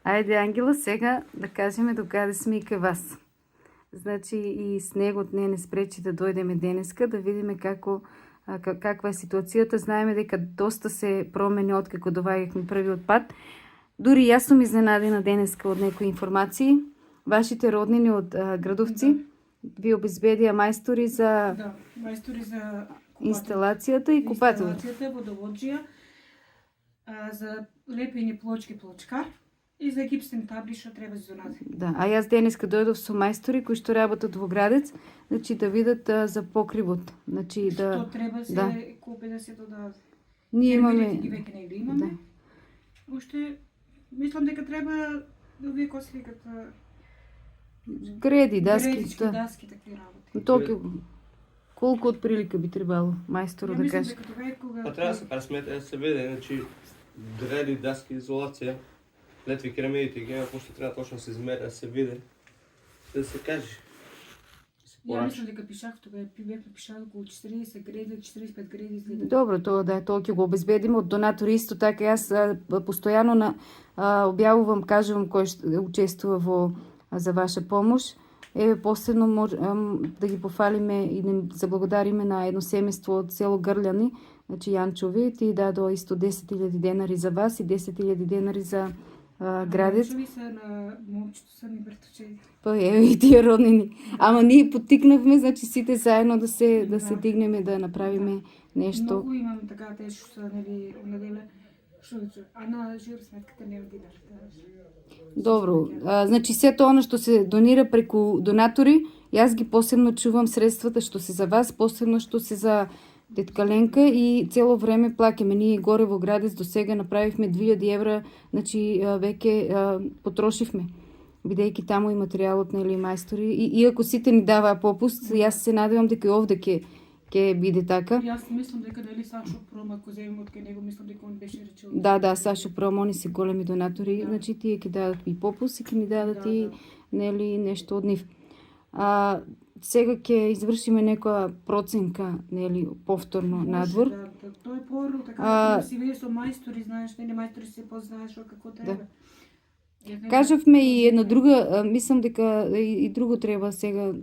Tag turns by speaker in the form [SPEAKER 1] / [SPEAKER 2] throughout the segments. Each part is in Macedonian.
[SPEAKER 1] Ајде, Ангела, сега да кажеме докаде сме и кај вас. Значи и снегот не спречи да дојдеме денеска, да видиме каква е ситуацијата. Знаеме дека доста се промени откако доваѓавме првиот пат. Дури јас сум изненадена денеска од некои информации. Вашите роднини од Градовци ви обезбедија мајстори за инсталацијата и купателот.
[SPEAKER 2] Инсталацијата, водоводжија, за лепење плочки плочкар и за гипсни табли што треба за нас.
[SPEAKER 1] Да, а јас денеска дојдов со мајстори кои што работат во Градец, значи да видат за покривот. Значи да
[SPEAKER 2] што треба се купи да се додадат.
[SPEAKER 1] Ние имаме
[SPEAKER 2] ги веќе негде имаме. Уште мислам дека треба да вие кој се викат
[SPEAKER 1] греди, даски,
[SPEAKER 2] даски такви работи.
[SPEAKER 1] Толку колку од прилика би требало мајсторот да каже?
[SPEAKER 3] Па треба да се пресмете да се види, значи греди, даски, изолација, летви керамидите ги има, пошто треба точно се измери да се види, да се каже.
[SPEAKER 2] Ја мислам дека пишав тога, бевме пишали околу 40 греди, 45 греди изгледа.
[SPEAKER 1] Добро, тоа да е, тоа ќе го обезбедиме од донатори исто така. Јас постојано објавувам, кажувам кој што учествува за ваша помош. Посебно да ги пофалиме и да заблагодариме на едно семејство од село Грљани, значи Јанчови, ти дадо исто 10.000 денари за вас и 10.000 денари за Градец.
[SPEAKER 2] Јанчови се на момчето са ми братовчеди.
[SPEAKER 1] Па и тие роднини. Ама ние поттикнавме, значи сите заедно да се дигнеме, да направиме нешто.
[SPEAKER 2] Многу имам така тешко са, нели, неделе, а на жиросметката нема динар.
[SPEAKER 1] Добро, значи сето оно што се донира преку донатори, јас ги посебно чувам средствата што се за вас, посебно што се за тетка Ленка и цело време плаќаме. Ние горе во Градец до сега направивме 2000 евра, значи веќе потрошивме. Бидејќи таму и материјалот, нели, мајстори, и иако сите ни даваа попуст, јас се надевам дека и овде ќе биде така.
[SPEAKER 2] Јас мислам дека нели Сашо Прома, ако земем од кај него, мислам дека он беше речел.
[SPEAKER 1] Да, Сашо Прома, они се големи донатори, значи тие ќе дадат и попуст и ќе ни дадат и нели нешто од нив. Сега ќе извршиме некоја проценка, нели, повторно надвор.
[SPEAKER 2] Тоа е порно, така си види со мајстори, знаеш, нели мајстори се познаеш како треба.
[SPEAKER 1] Кажавме и една друга, мислам дека и друго треба сега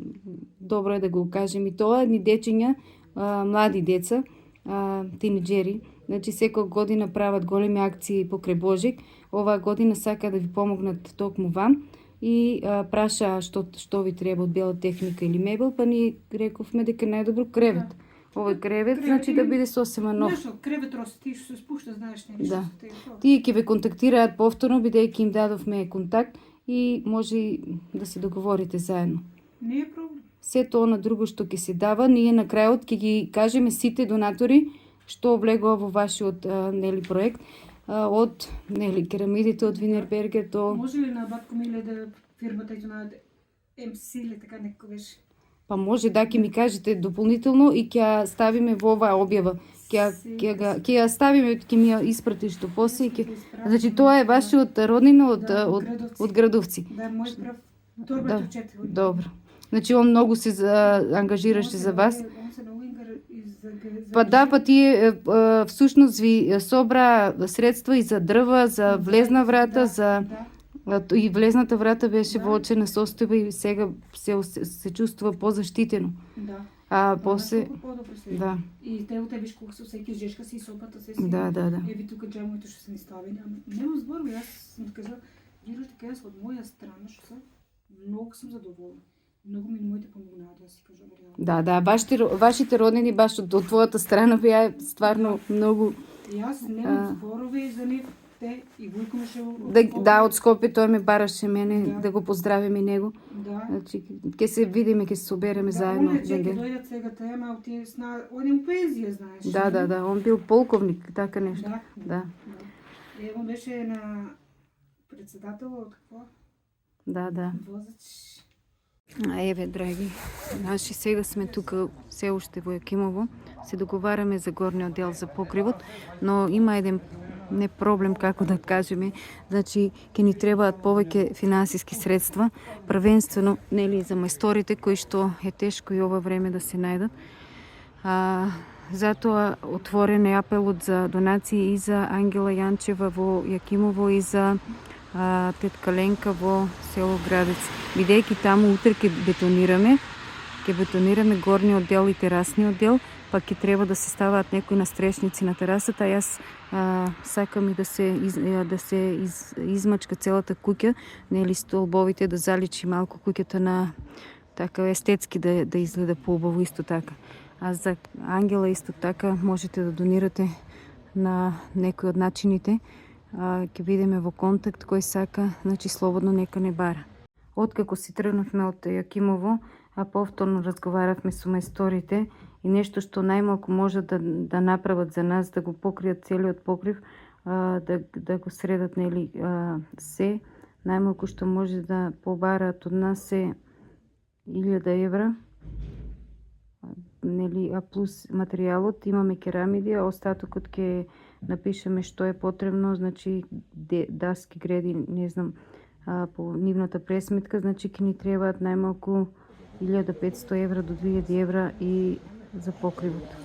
[SPEAKER 1] добро е да го кажем и тоа, ни дечиња, млади деца, тинеџери, значи секоја година прават големи акции покрај Божик. Оваа година сака да ви помогнат токму вам и праша што ви треба од бела техника или мебел, па ни рековме дека најдобро кревет. Овој кревет, значи да биде сосема нов.
[SPEAKER 2] Нешто, кревет рости, што се спушта, знаеш нешто.
[SPEAKER 1] Да. Тие ќе ве контактираат повторно, бидејќи им дадовме контакт и може да се договорите заедно.
[SPEAKER 2] Не е проблем.
[SPEAKER 1] Сето она друго што ќе се дава, ние на крајот ќе ги кажеме сите донатори што влегува во вашиот нели проект, од нели керамидите од Винербергер до
[SPEAKER 2] Може ли на Батко Миле да фирмата изонаат МС или така некој беше?
[SPEAKER 1] Па може да ќе ми кажете дополнително и ќе ставиме во оваа објава. Ќе ја ставиме, ќе ми ја испратиш до после и значи тоа е вашиот роднина од Градовци.
[SPEAKER 2] Да, мој прв торба четири.
[SPEAKER 1] Добро. Значи он многу се ангажираше за вас. Па да, па тие всушност ви собра средства и за дрва, за влезна врата, и влезната врата беше во очена состојба и сега се чувствува позаштитено.
[SPEAKER 2] Да.
[SPEAKER 1] После
[SPEAKER 2] да. И те виш колку се всеки жешка си сопата се си.
[SPEAKER 1] Да.
[SPEAKER 2] Еви тука џамоите што се ни ставени. Нема збор, јас сум кажа, вирус дека јас од моја страна што се многу сум задоволна. Многу ми моите помогнаа, да си кажам реално.
[SPEAKER 1] Да, вашите роднини баш од твојата страна беа стварно многу.
[SPEAKER 2] Јас немам зборови за нив. И Вујко ме ше
[SPEAKER 1] од Скопје тој ме бараше мене да го поздравиме и него.
[SPEAKER 2] Да.
[SPEAKER 1] Значи ќе се видиме, ќе се собереме заедно.
[SPEAKER 2] Да, ќе дојдат сега тема, он е у пензија, знаеш.
[SPEAKER 1] Да, он бил полковник, така нешто. Да.
[SPEAKER 2] Он беше на председател од какво?
[SPEAKER 1] Да.
[SPEAKER 2] Возач.
[SPEAKER 1] Еве, драги наши, сега сме тука се уште во Јакимово. Се договараме за горниот дел за покривот, но има еден не проблем, како да кажеме, значи ќе ни требаат повеќе финансиски средства, првенствено нели за мајсторите кои што е тешко и ова време да се најдат. Затоа отворен е апелот за донации и за Ангела Јанчева во Јакимово и за тетка Ленка во село Градец. Бидејќи таму утре ќе бетонираме горниот дел и терасниот дел, па ќе треба да се ставаат некои настрешници на терасата. Јас сакам и да се измачка целата куќа, нели столбовите, да заличи малку куќата на така естетски да изгледа поубаво исто така. А за Ангела исто така можете да донирате на некои од начините. Ќе бидеме во контакт, кој сака, значи слободно нека не бара. Откако си тргнавме од Јакимово, повторно разговаравме со мајсторите и нешто што најмалку може да направат за нас, да го покријат целиот покрив, да го средат, нели, се. Најмалку што може да побараат од нас е 1000 евра, нели, а плюс материјалот. Имаме керамиди, а остатокот ќе напишеме што е потребно, значи даски, греди, не знам, по нивната пресметка, значи ќе ни требаат најмалку 1500 евра до 2000 евра и за покривот.